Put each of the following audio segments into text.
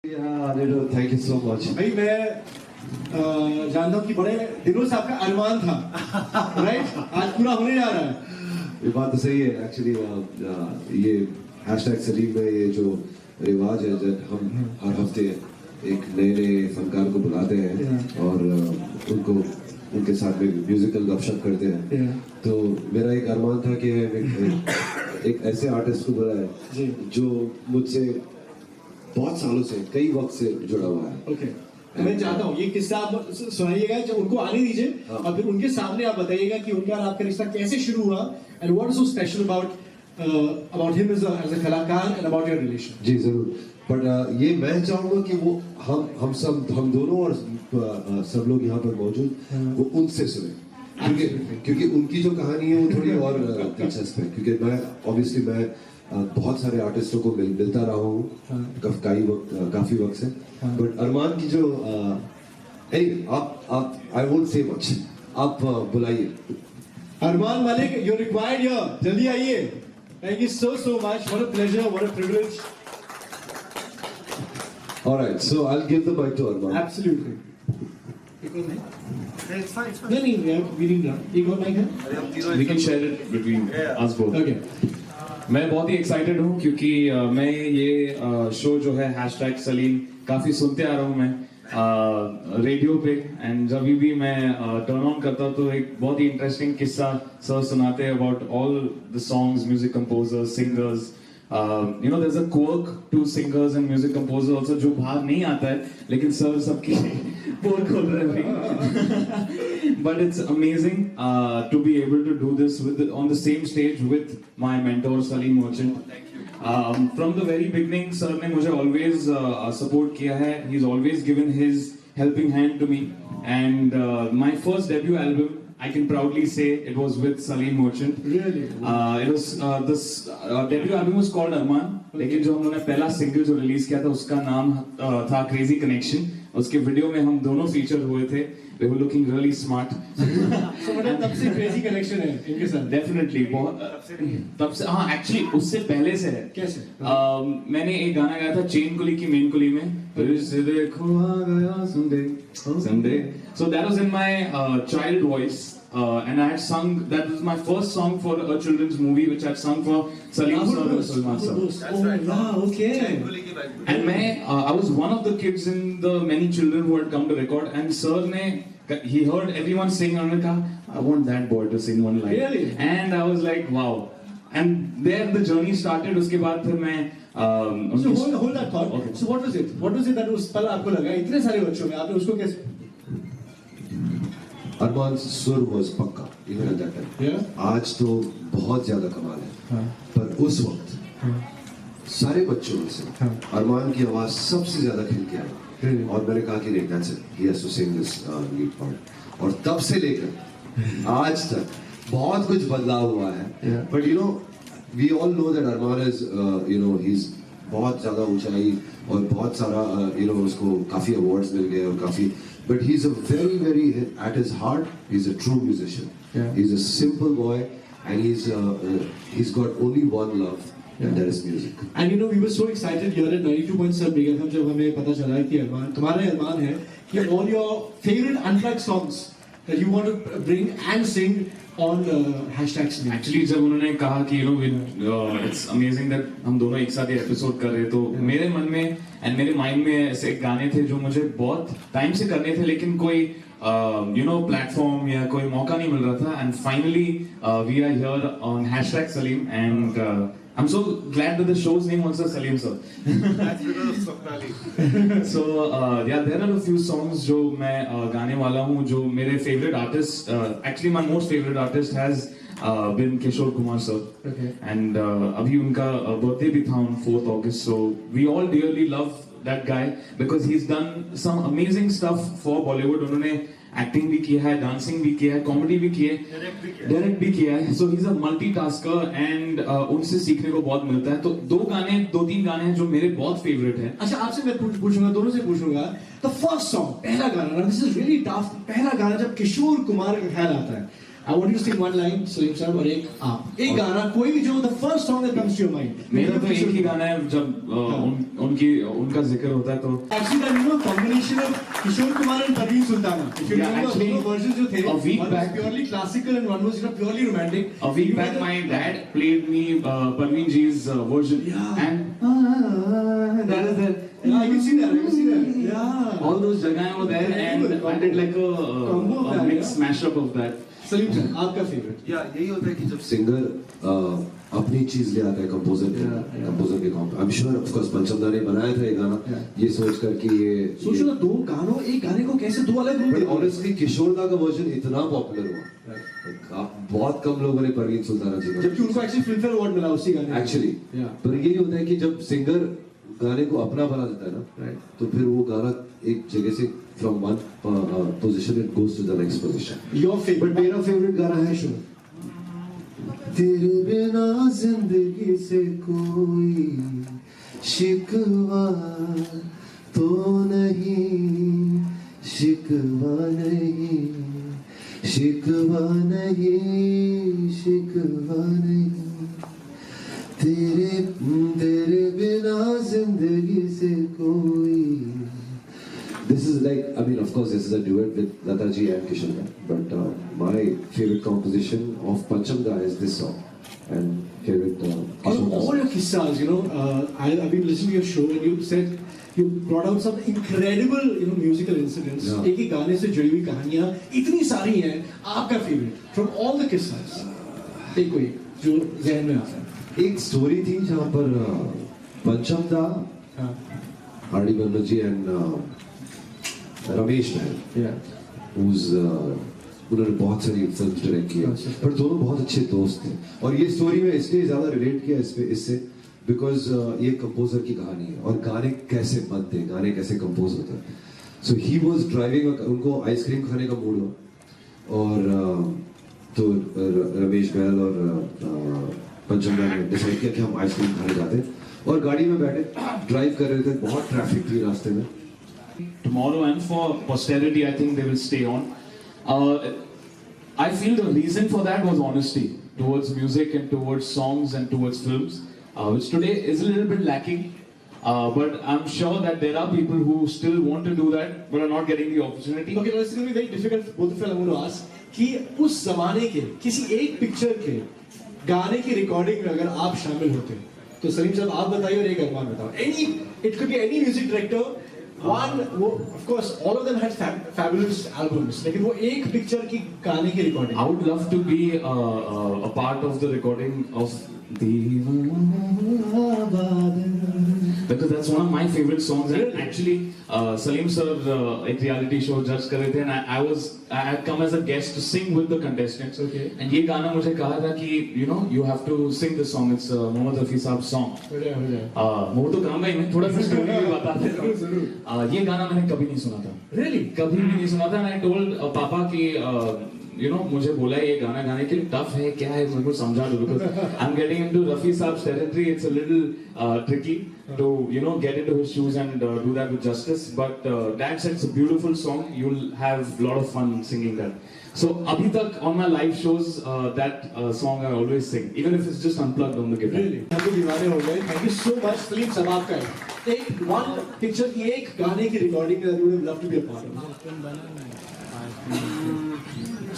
Thank you so much. भाई मैं जानता हूँ कि बड़े दिनों से आपका अरमान था, राइट? आज पूरा होने जा रहा है। ये बात तो सही है एक्चुअली। ये हैशटैग सलीम में ये जो रिवाज है जब हम हर हफ्ते एक नए नए फनकार को बुलाते हैं और उनको उनके साथ में म्यूजिकल गपशप करते हैं, तो मेरा एक अरमान था कि एक ऐसे आर्टिस्ट को बुलाए जो मुझसे बहुत सालों से, कई वक्त से जुड़ा हुआ है। ओके, मैं चाहता हूँ ये किस्सा आप सुनाइएगा, जब उनको आने दीजिए और फिर उनके सामने आप बताइएगा कि उनका और आपका रिश्ता कैसे शुरू हुआ and what is so special about him as a कलाकार एंड अबाउट योर रिलेशन। जी जरूर, बट ये मैं चाहूंगा कि वो हम दोनों और सब लोग यहाँ पर मौजूद वो उनसे सुने, क्योंकि उनकी जो कहानी है वो थोड़ी और दिलचस्प है। क्योंकि मैं बहुत सारे आर्टिस्टों को मिलता रहा हूँ काफी वक्त से, बट अरमान की जो आप आई वोंट से मच, आप बुलाइए Armaan Malik, you required here, जल्दी आइए। Thank you so much, what a pleasure, what a privilege. Alright, so I will give the mic to Armaan. Absolutely. नहीं, we need that. एक और माइक है? We can share it between us both. Okay. मैं बहुत ही excited हूँ क्योंकि मैं ये शो जो है हैशटैग सलीम काफी सुनते आ रहा हूँ मैं रेडियो पे, एंड जब भी मैं टर्न ऑन करता हूँ तो एक बहुत ही इंटरेस्टिंग किस्सा सर सुनाते हैं about all the songs, music composers, singers. You know, there's a quirk to singers and music composers also जो बाहर नहीं आता है, लेकिन सर सबकी पोल खोल रहे हैं। But it's amazing to be able to do this on the same stage with my mentor Salim Merchant. From the very beginning, sir ने मुझे always support किया है. He's always given his helping hand to me. And my first debut album, I can proudly say it was with Salim Merchant. Really? It was this debut album was called Arman. लेकिन जो हमने पहला single जो release किया था उसका नाम था Crazy Connection. उसके वीडियो में हम दोनों फीचर हुए थे. We were looking really smart. So मतलब तब से Crazy Connection है इनके साथ? Definitely, बहुत तब से। हाँ, actually उससे पहले से है। कैसे? मैंने एक गाना गाया था चेन कुली की मेन कुली में, फिर से देखो आ गया Sunday. So that was in my child voice. And I had sung, that was my first song for a children's movie which I had sung for Salim sir and Salman sir. Oh wow, okay. And I was one of the kids in the many children who had come to record, and sir he heard everyone sing and I want that boy to sing one line. Really? And I was like, wow. And there the journey started. उसके बाद फिर मैं So hold that thought. Okay. So what was it? What was it that उस पल आपको लगा इतने सारे बच्चों में आपने उसको कैसे? अरमान सुर was पक्का even at that time. Yeah. आज तो बहुत ज्यादा कमाल है, पर उस वक्त सारे बच्चों में से अरमान की आवाज सबसे ज्यादा खिल के आई और मैंने कहा कि नहीं, that's it, he has to sing this lead part. और तब से लेकर आज तक बहुत कुछ बदलाव हुआ है, but you know we all know that Arman is he's बहुत ज्यादा ऊंचाई और बहुत सारा उसको काफी अवार्ड्स मिल गए और काफी, but he's a very at his heart he's a true musician. He's a simple boy and he's got only one love, and that is music. And you know we were so excited here at 92.7 Mega FM जब हमें पता चला कि अरमान तुम्हारा अरमान है कि all your favorite unplugged songs that you want to bring and sing on hashtag Sneak. Actually जब उन्होंने कहा कि it's amazing that हम दोनों एक साथ ये एपिसोड कर रहे हैं, तो मेरे मन में एंड मेरे माइंड में ऐसे गाने थे जो मुझे बहुत टाइम से करने थे, लेकिन कोई प्लेटफॉर्म या कोई मौका नहीं मिल रहा था, and finally we are here on hashtag Saleem, and I'm so glad that the show's name also Salim sir. That's because of Swapnali. So yeah, there are a few songs जो मैं गाने वाला हूँ जो मेरे favorite artist, actually my most favorite artist has been Kishore Kumar sir. Okay. And अभी उनका birthday भी था on 4th August, so we all dearly love that guy because he's done some amazing stuff for Bollywood. उन्होंने acting भी किया है, dancing भी किया है, कॉमेडी भी की है, डायरेक्ट भी किया है, so he is a multitasker and उनसे सीखने को बहुत मिलता है। तो दो तीन गाने हैं जो मेरे बहुत फेवरेट हैं। अच्छा, आपसे मैं पूछूंगा, दोनों से पूछूंगा, द फर्स्ट सॉन्ग, पहला गाना, दिस इज रियली टफ, पहला गाना जब किशोर कुमार का ख्याल आता है I want you to sing one line, Salim sir, और एक आप. एक गाना, कोई भी जो the first song that comes to your mind. मेरा तो एक ही गाना है जब उनका जिक्र होता है तो. Actually, that you know combination of Kishore Kumar and Parveen Sultana. If you remember, actually, दोनों versions जो थे, a week one was back- purely classical and one was purely romantic. A week back, my dad played me Parveen Ji's version, Yeah. and that is there. Yeah, I can see that. I can see that. Yeah. All those jagahein were there, and I did like Combo of a that, mix yeah. mashup of that. Salim sir, आपका favorite? या यही होता है कि जब singer अपनी चीज ले आता है कंपोजर के काम I am sure of course पंचम दा ने बनाया था ये गाना ये सोच कर कि ये सोचो ना दो गानों एक गाने को कैसे दो अलग रूप बट देते हैं। ऑनेस्टली किशोर दा का वर्जन इतना पॉपुलर हुआ बहुत कम लोगों ने परवीन सुल्ताना जी जबकि उनको एक्चुअली फिल्म फेयर अवार्ड मिला उसी गाने एक्चुअली Yeah. पर यही होता है कि जब सिंगर गाने को अपना बना देता है ना तो फिर वो गाना एक जगह से from one position it goes to the next position your favourite but मेरा फेवरेट गाना है शो तेरे बिना जिंदगी से कोई शिकवा तो नहीं शिकवा नहीं शिकवा नहीं शिकवा नहीं तेरे बिना जिंदगी से कोई. This is like, I mean, of course, this is a duet with Lata ji and Kishore da, but my favorite composition of Pancham da is this song, and favorite Kishore da all song. your kissas, you know, I've been listening to your show and you said you brought out some incredible, you know, musical incidents. Yeah. एक ही गाने से जुड़ी हुई कहानियां इतनी सारी हैं. आपका favorite from all the kissas, एक कोई जो ज़हन में आता है. एक स्टोरी थी जहाँ पर पंचम दा, हाँ. R.D. Banerjee and Ramesh Mahal Yeah. उन्होंने बहुत सारी फिल्म डायरेक्ट की अच्छा। पर दोनों बहुत अच्छे दोस्त थे और ये स्टोरी में इसलिए ज्यादा रिलेट किया इससे बिकॉज ये कंपोजर की कहानी है और गाने कैसे बनते हैं गाने कैसे कंपोज होते हैं सो ही वाज ड्राइविंग उनको आइसक्रीम खाने का मूड हुआ और तो रमेश महल और पंचम दा ने डिसाइड किया कि हम आइसक्रीम खाने जाते हैं और गाड़ी में बैठे ड्राइव कर रहे थे बहुत ट्रैफिक थी रास्ते में Tomorrow and for posterity, I think they will stay on. I feel the reason for that was honesty towards music and towards songs and towards films, which today is a little bit lacking. But I'm sure that there are people who still want to do that but are not getting the opportunity. Okay, now it's going to be very difficult for both of you. I'm going to ask कि उस जमाने के किसी एक picture के गाने की recording में अगर आप शामिल होते तो सलीम साहब आप बताइए और एक अरमान बताओ. Any, it could be any music director. One, of course, all of them had fabulous albums. लेकिन वो एक पिक्चर की गाने की recording. I would love to be a part of the recording of because that's one of my favorite songs. And actually, Salim sir एक reality show judge कर रहे थे and I had come as a guest to sing with the contestants. Okay. And ये गाना मुझे कहा था कि you know you have to sing this song. It's Mohammad Rafi साहब song. हो जाए. वो तो कहूँगा ही मैं थोड़ा सा स्टोरी भी बता देता हूँ. ये गाना मैंने कभी नहीं सुना था. Really? कभी भी नहीं सुना था. I told पापा कि you know मुझे बोला ये गाना गाने के लिए टफ है क्या है मुझे समझा दो because I'm getting into Rafi Saab's territory. It's a little tricky to you know get into his shoes and do that with justice. But Dad said it's a beautiful song. You'll have a lot of fun singing that. So abhi tak on my live shows that song I always sing even if it's just unplugged on the guitar. Really? हम तो दीवाने हो गए. Thank you so much, Salim साहब आपका है. एक one picture की एक गाने की recording that you would love to be a part of.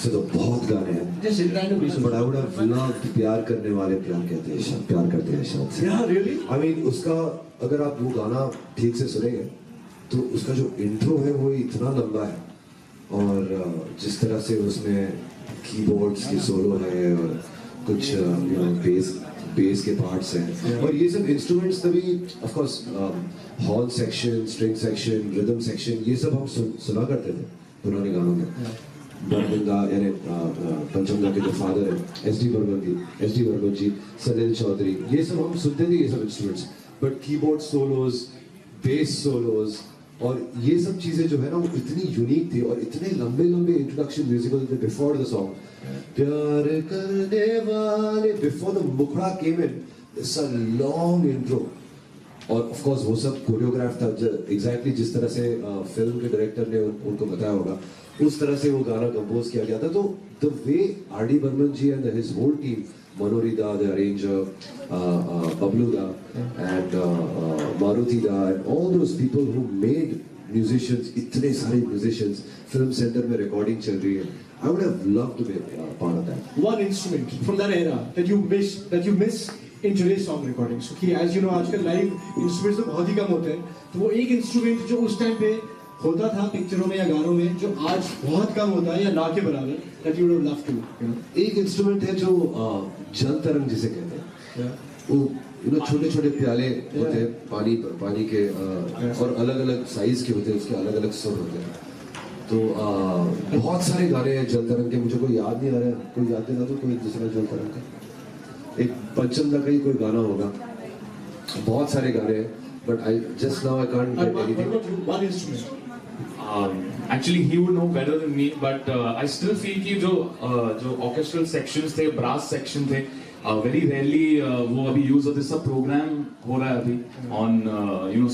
से तो बहुत गाने हैं Just random reason. But I would have loved प्यार करने वाले प्यार कहते हैं शायद प्यार करते हैं शायद Yeah, really? आई मीन उसका अगर आप वो गाना ठीक से सुनेंगे तो उसका जो इंट्रो है वो इतना लंबा है और जिस तरह से उसमें कीबोर्ड्स की सोलो है और कुछ यू नो बेस के पार्ट्स हैं और ये सब इंस्ट्रूमेंट्स तभी of course horn section string section rhythm section ये सब हम सुना करते थे पुराने गानों में बर्मंदा यानी पंचम दा के जो फादर है एस डी बर्मन जी सलील चौधरी ये सब हम सुनते थे ये सब instruments but keyboard swallows base swallows और ये सब चीजें जो है ना वो इतनी यूनिक थी और इतने लंबे लंबे इंट्रोडक्शन म्यूजिकल थे बिफोर द सॉन्ग प्यार करने वाले before the mukhda came in it's a long intro और ऑफ कोर्स वो सब कोरियोग्राफ था, एग्जैक्टली जिस तरह से फिल्म के डायरेक्टर ने उनको बताया होगा उस तरह से वो गाना कंपोज किया गया था. तो the way R D Burman ji and his whole team, Manori Da, the arranger, Bablu Da, and Maruti Da, and all those people who made musicians, इतने सारे musicians, film center में recording चल रही है. I would have loved to be part of that. One instrument from that era that you miss in today's song recording. So कि as you know आजकल live instruments तो बहुत ही कम होते हैं. तो वो एक instrument जो उस time पे होता था पिक्चरों में या गानों में, जो आज बहुत कम होता है या ना के बराबर, that you would have loved to, you know. एक इंस्ट्रूमेंट है जो जल तरंग जिसे कहते हैं. वो छोटे छोटे प्याले होते हैं पानी के, और अलग अलग साइज के होते हैं, उसके अलग अलग सुर होते हैं. तो बहुत सारे गाने हैं जल तरंग के, मुझे कोई याद नहीं आ रहा है. कोई याद दिला दो कोई दूसरा जल तरंग का. एक पंचम दा का ही कोई गाना होगा. बहुत सारे गाने हैं, but I just now I can't get anything. One instrument. Actually he would know better than me, but I still feel कि जो orchestral sections थे, brass section थे, very rarely वो अभी use होते. सब program हो रहा है अभी on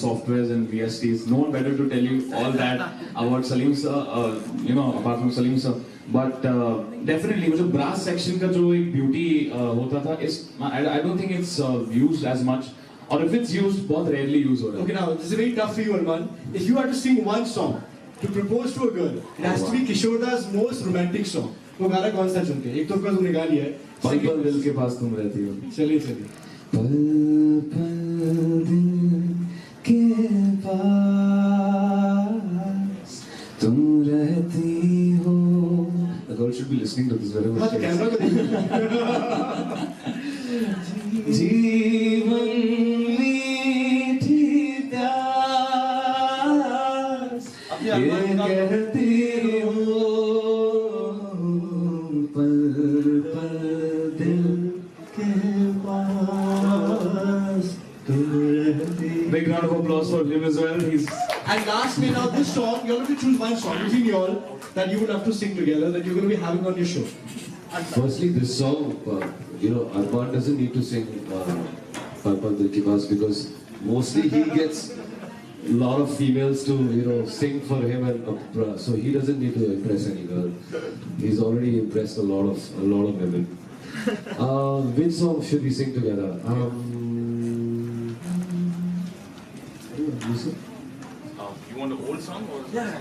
softwares and VSTs. No one better to tell you all that about Salim sir, apart from Salim sir. But definitely वो जो brass section का जो एक beauty होता था, I don't think it's used as much. Or if it's used, बहुत rarely used हो रहा है. Okay, now this is very tough for you, Arman. If you had to sing one song to propose to a girl, it has to be Kishore Da's most romantic song. वो गाना कौन सा चुनते हैं? एक तो उसका तुमने गा लिया है. पल पल दिल के पास तुम रहती हो. चलिए. पल पल दिल के पास तुम रहती हो. The girl should be listening to this very much. हाँ तो कैमरा को देखो. जीवन मीठी प्यास ये कहती हूँ, पल पल दिल के पास तुम रहती. Big round of applause for him as well. And lastly, now this song, you're going to choose one song between you all that you would have to sing together, that you're going to be having on your show. Firstly, this song, Arman doesn't need to sing Pal Pal Dil Ke Paas, because mostly he gets a lot of females to sing for him, and so he doesn't need to impress any girl. He's already impressed a lot of women. Which song should we sing together? You want the old song or? Yeah.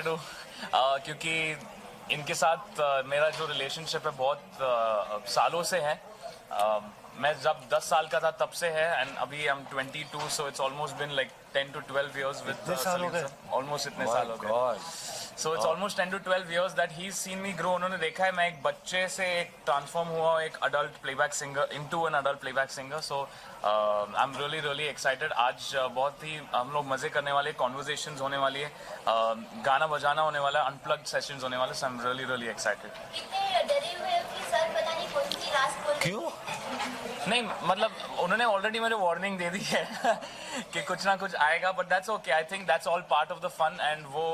Excited हूँ क्योंकि इनके साथ मेरा जो relationship है बहुत सालों से है। मैं जब 10 साल का था तब से है एंड अभी हम 22 so it's almost been like 10 to 12 years with Salim sir. Almost इतने साल हो गए। So it's almost 10 to 12 years that he scene me grow. उन्होंने देखा है मैं एक बच्चे से एक ट्रांसफॉर्म हुआ एक adult playback singer into an adult playback singer. So I am really excited. आज बहुत ही हम लोग मजे करने वाले, कॉन्वर्जेशंस होने वाली है, गाना बजाना होने वाला है, अनप्लग्ड सेशंस होने वाले। सो आई एम रियली एक्साइटेड। कितने डरे हुए हो कि सर पता नहीं कौन सी लास्ट बोल क्यों? नहीं मतलब उन्होंने ऑलरेडी मुझे वार्निंग दे दी है कि कुछ ना कुछ आएगा, but that's okay. I think that's all part of the fun and वो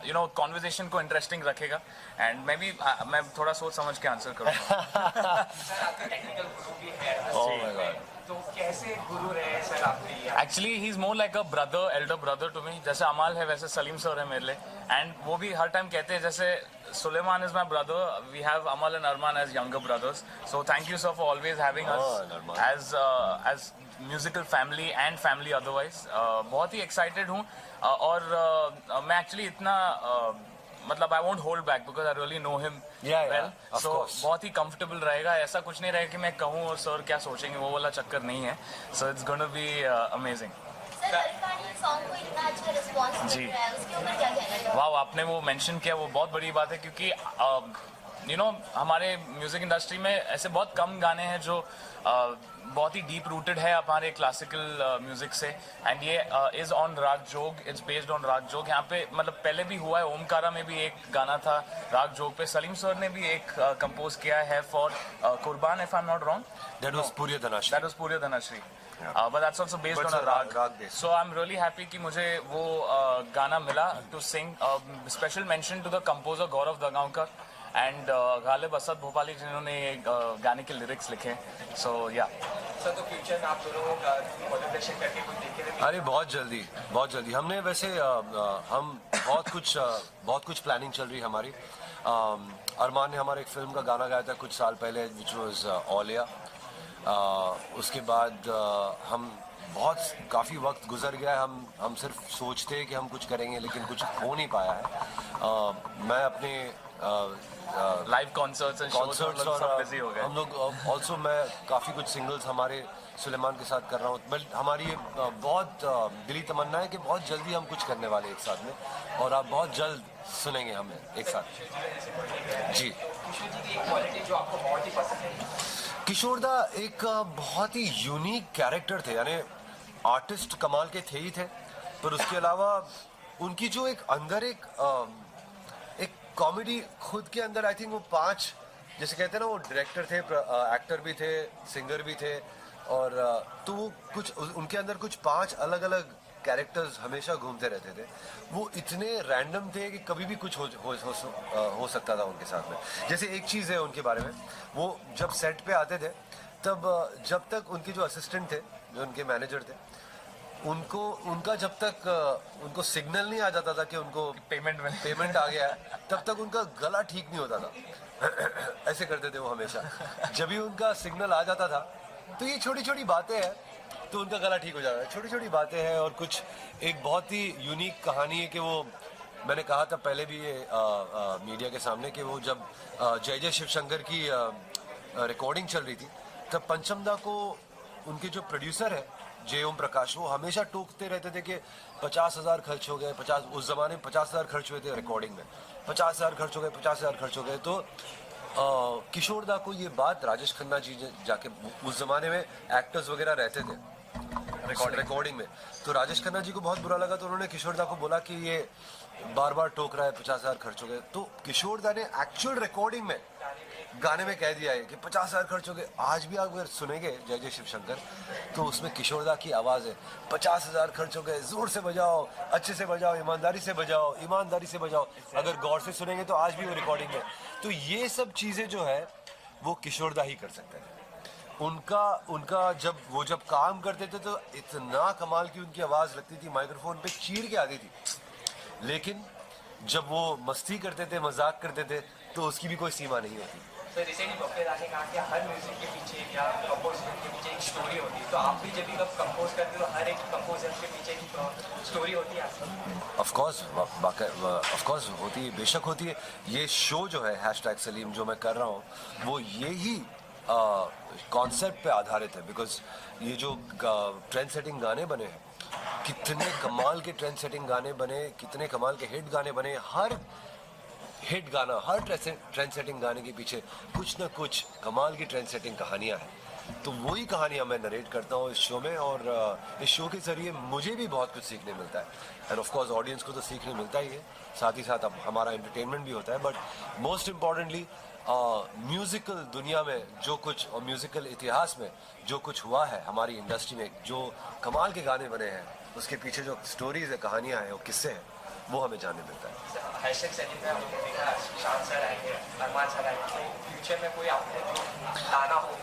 यू नो कॉन्वर्जेशन को इंटरेस्टिंग रखेगा एंड मैं थोड़ा सोच समझ के आंसर करूँगा। तो कैसे गुरु रहे सर आपके? Actually he is more like a brother, elder brother to me. जैसे अमाल है वैसे सलीम सर है मेरे लिए एंड वो भी हर टाइम कहते हैं जैसे Suleiman is my brother, we have Amal and Arman as younger brothers. So thank you sir for always having us as musical family and family otherwise. बहुत ही excited हूँ और मैं actually इतना मतलब I won't hold back because I really know him well. So बहुत ही comfortable रहेगा। ऐसा कुछ नहीं रहेगा कि मैं कहूँ और सर क्या सोचेंगे, वो वाला चक्कर नहीं है। So it's going to be amazing. Song को इतना अच्छा रिस्पांस मिल रहा है, उसके ऊपर क्या कहना चाहोगे? वाह, आपने वो मेंशन किया, वो बहुत बड़ी बात है क्योंकि यू नो हमारे म्यूजिक इंडस्ट्री में ऐसे बहुत कम गाने हैं जो बहुत ही डीप रूटेड है हमारे क्लासिकल म्यूजिक से एंड ये इज ऑन राग जोग, इट्स बेस्ड ऑन राग जोग। यहाँ पे मतलब पहले भी हुआ है, ओमकारा में भी एक गाना था राग जोग पे। सलीम सर ने भी एक कंपोज किया है फॉर कुर्बान, if I am not wrong. That was Puriya Dhanashri. But that's also based on a rag. So I'm really happy कि मुझे वो गाना मिला to sing. Special mention to the composer Gaurav Dagaonkar and Ghalib Asad Bhopali जिन्होंने गाने के lyrics लिखे। So yeah. Sir तो फ्यूचर में आप दोनों कोलैबोरेशन करके कुछ देखेंगे? अरे बहुत जल्दी हमने वैसे हम बहुत कुछ प्लानिंग चल रही है हमारी। अरमान ने हमारे एक फिल्म का गाना गाया था कुछ साल पहले विच वॉज ओलिया। उसके बाद हम काफ़ी वक्त गुजर गया है, हम सिर्फ सोचते हैं कि हम कुछ करेंगे लेकिन कुछ हो नहीं पाया है। मैं अपने लाइव कॉन्सर्ट्स और सब बिजी हो गए। हम लोग ऑल्सो मैं काफ़ी कुछ सिंगल्स हमारे सुलेमान के साथ कर रहा हूँ, बट हमारी ये बहुत दिली तमन्ना है कि बहुत जल्दी हम कुछ करने वाले एक साथ में और आप बहुत जल्द सुनेंगे हमें एक साथ। जी, किशोर दा एक बहुत ही यूनिक कैरेक्टर थे, यानी आर्टिस्ट कमाल के थे ही थे, पर उसके अलावा उनकी जो एक अंदर एक कॉमेडी खुद के अंदर, आई थिंक वो 5 जैसे कहते हैं ना, वो डायरेक्टर थे, एक्टर भी थे, सिंगर भी थे, और तो वो कुछ उनके अंदर कुछ 5 अलग अलग कैरेक्टर्स हमेशा घूमते रहते थे। वो इतने रैंडम थे कि कभी भी कुछ हो सकता था उनके साथ में। जैसे एक चीज़ है उनके बारे में, वो जब सेट पे आते थे तब जब तक उनके जो असिस्टेंट थे, जो उनके मैनेजर थे, उनका जब तक उनको सिग्नल नहीं आ जाता था कि उनको पेमेंट आ गया है, तब तक उनका गला ठीक नहीं होता था। ऐसे करते थे वो हमेशा। जब भी उनका सिग्नल आ जाता था तो ये छोटी छोटी बातें हैं तो उनका गला ठीक हो जाता है। छोटी छोटी बातें हैं। और कुछ एक बहुत ही यूनिक कहानी है कि वो, मैंने कहा था पहले भी ये मीडिया के सामने कि वो जब जय जय शिवशंकर की रिकॉर्डिंग चल रही थी तब पंचमदा को उनके जो प्रोड्यूसर है जय ओम प्रकाश, वो हमेशा टोकते रहते थे कि 50,000 खर्च हो गए, उस जमाने में 50,000 खर्च हुए थे रिकॉर्डिंग में, 50,000 खर्च हो गए, 50,000 खर्च हो गए। तो किशोर दा को ये बात राजेश खन्ना जी जाके, उस जमाने में एक्टर्स वगैरह रहते थे रिकॉर्डिंग में, तो राजेश खन्ना जी को बहुत बुरा लगा, तो उन्होंने किशोर दा को बोला कि ये बार बार टोक रहा है, 50,000 खर्च हो गए। तो किशोर दा ने एक्चुअल रिकॉर्डिंग में गाने में कह दिया है कि 50,000 खर्च हो गए। आज भी आप अगर सुनेंगे जय जय शिवशंकर तो उसमें किशोर दा की आवाज़ है, 50,000 खर्च हो गए, जोर से बजाओ, अच्छे से बजाओ, ईमानदारी से बजाओ। अगर गौर से सुनेंगे तो आज भी वो रिकॉर्डिंग है। तो ये सब चीज़ें जो है वो किशोर दा ही कर सकते हैं। उनका जब काम करते थे तो इतना कमाल की उनकी आवाज़ लगती थी, माइक्रोफोन पे चीर के आती थी, लेकिन जब वो मस्ती करते थे, मजाक करते थे, तो उसकी भी कोई सीमा नहीं होती। तो रिसेंटली बप्पे दा ने कहा कि हर म्यूजिक के पीछे या कंपोजर के पीछे एक स्टोरी होती है, तो आप भी जब भी कब कंपोज करते हो हर एक कंपोजर के पीछे एक स्टोरी होती है आपकी? ऑफ कोर्स होती है, बेशक होती है। ये शो जो है #सलीम जो मैं कर रहा हूँ वो यही कॉन्सेप्ट पे आधारित है, बिकॉज ये जो ट्रेंड सेटिंग गाने बने हैं, कितने कमाल के ट्रेंड सेटिंग गाने बने, कितने कमाल के हिट गाने बने। हर हिट गाना, हर ट्रेंड सेटिंग गाने के पीछे कुछ ना कुछ कमाल की ट्रेंड सेटिंग कहानियां हैं। तो वही कहानियां मैं नरेट करता हूँ इस शो में, और इस शो के जरिए मुझे भी बहुत कुछ सीखने मिलता है, एंड ऑफ कोर्स ऑडियंस को तो सीखने मिलता ही है, साथ ही साथ अब हमारा एंटरटेनमेंट भी होता है। बट मोस्ट इम्पॉर्टेंटली म्यूजिकल दुनिया में जो कुछ, और म्यूजिकल इतिहास में जो कुछ हुआ है हमारी इंडस्ट्री में, जो कमाल के गाने बने हैं, उसके पीछे जो स्टोरीज है, कहानियां हैं, वो किस्से हैं, वो हमें जानने मिलता है। #सलीम में हमने देखा शान सर आएंगे, अरमान सर आएंगे, तो फ्यूचर में कोई आपने जो लाना हो?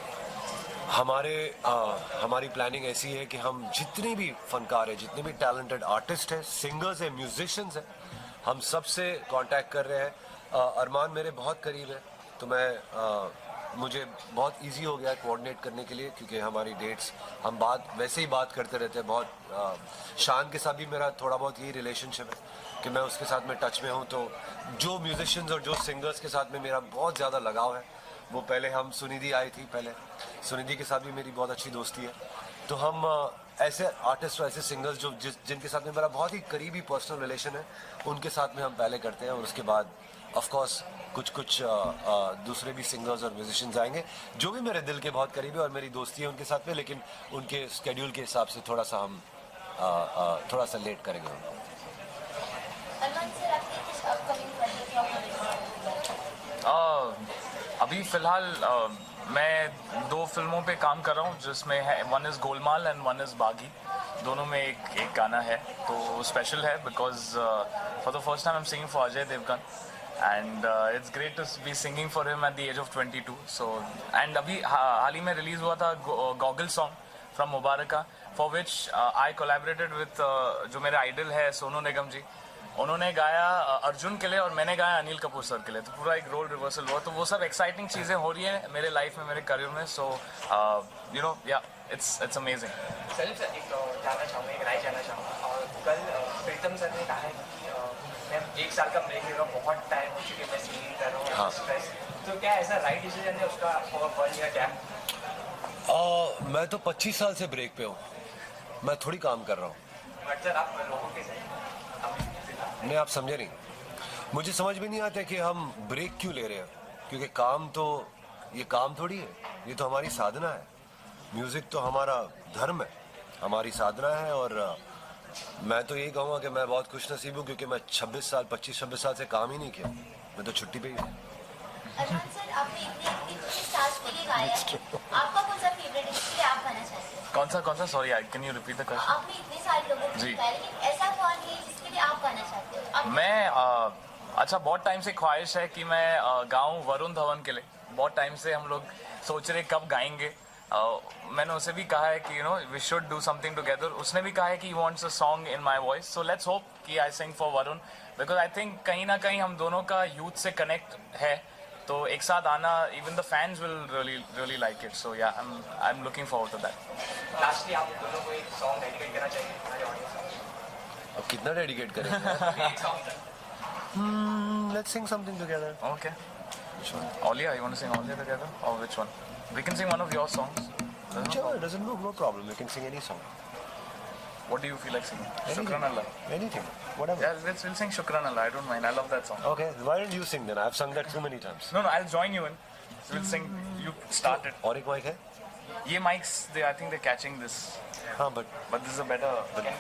हमारी प्लानिंग ऐसी है कि हम जितने भी फनकार हैं, जितने भी टैलेंटेड आर्टिस्ट हैं, सिंगर्स हैं, म्यूजिशियंस हैं, हम सबसे कांटेक्ट कर रहे हैं। अरमान मेरे बहुत करीब है, तो मुझे बहुत इजी हो गया कोऑर्डिनेट करने के लिए, क्योंकि हमारी डेट्स, हम वैसे ही बात करते रहते हैं बहुत। शान के साथ भी मेरा थोड़ा बहुत यही रिलेशनशिप है कि मैं उसके साथ में टच में हूँ। तो जो म्यूजिशियंस और जो सिंगर्स के साथ में मेरा बहुत ज़्यादा लगाव है, वो पहले हम सुनिधि आई थी, पहले सुनिधि के साथ भी मेरी बहुत अच्छी दोस्ती है। तो हम ऐसे आर्टिस्ट और ऐसे सिंगर्स जो जिनके साथ में मेरा बहुत ही करीबी पर्सनल रिलेशन है, उनके साथ में हम पहले करते हैं, और उसके बाद ऑफ कोर्स कुछ दूसरे भी सिंगर्स और म्यूजिशियंस आएंगे जो भी मेरे दिल के बहुत करीब है, और मेरी दोस्ती है उनके साथ में, लेकिन उनके स्केड्यूल के हिसाब से थोड़ा सा हम थोड़ा सा लेट करेंगे। अभी फिलहाल मैं 2 फिल्मों पे काम कर रहा हूँ, जिसमें है one is Golmaal and one is Baaghi. दोनों में एक गाना है, तो स्पेशल है because for the first time I am singing for Ajay Devgn, and it's great to be singing for him at the age of 22. So and अभी हाल ही में रिलीज हुआ था goggle song from Mubarakan, for which I collaborated with जो मेरे idol है सोनू निगम जी। उन्होंने गाया अर्जुन के लिए और मैंने गाया अनिल कपूर सर के लिए, तो पूरा एक रोल रिवर्सल हुआ। तो वो सब एक्साइटिंग चीज़ें हो रही हैं मेरे लाइफ में, मेरे करियर में। सो यू नो या इट्स अमेजिंग। सलीम सर, एक जानना चाहूँगा, एक राय जानना चाहूँगा। और कल प्रीतम सर ने कहा है कि मैं 1 साल का ब्रेक ले रहा हूँ, बहुत टाइम हो चुके मैं सिंगिंग कर रहा हूँ। हाँ। स्ट्रेस, तो क्या ऐसा राइट डिसीजन है उसका फॉर 1 ईयर गैप? मैं तो 25 साल से ब्रेक पे हूँ, मैं थोड़ी काम कर रहा हूँ। बट सर आप लोगों के नहीं, आप समझे नहीं। मुझे समझ में नहीं आता कि हम ब्रेक क्यों ले रहे हैं, क्योंकि काम तो ये काम थोड़ी है, ये तो हमारी साधना है। म्यूजिक तो हमारा धर्म है, हमारी साधना है। और मैं तो यही कहूँगा कि मैं बहुत खुश नसीब हूँ, क्योंकि मैं 25-26 साल से काम ही नहीं किया, मैं तो छुट्टी पे ही हूँ। अरमान सर, आपने इतने साल के लिए गाया है, आपका कौन सा फेवरेट है जिसके लिए आप गाना चाहते हैं? कौन सा sorry, can you repeat the question? आपने इतने सारे लोगों को गाया, लेकिन ऐसा कौन है जिसके लिए आप गाना चाहते हो? मैं अच्छा, बहुत टाइम से ख्वाहिश है कि मैं गाऊं वरुण धवन के लिए। बहुत टाइम से हम लोग सोच रहे कब गाएंगे। मैंने उसे भी कहा है कि you know we should do something together. उसने भी कहा है कि he wants a song in my voice, so let's hope कि I sing for Varun, because I think कहीं ना कहीं हम दोनों का यूथ से कनेक्ट है, तो एक साथ आना, even the fans will really like it. So yeah I am looking forward to that. Lastly आप दोनों को एक सॉन्ग डेडिकेट करना चाहिए हमारे ऑडियंस को। अब कितना डेडिकेट करेंगे? एक song let's Singh something together. Okay. Olia, you want to sing Olia together, or which one? We can sing one of your songs. Sure, it doesn't look no problem. We can sing any song. What do you feel like singing? Anything. Shukran Allah. Anything, whatever. Yeah, we'll sing Shukran Allah. I don't mind. I love that song. Okay, why don't you sing then? I've sung that too many times. No, I'll join you in. So we'll sing. You start it. और एक mic है? Ye mics, I think they're catching this. हाँ, but But this is a better. Bye.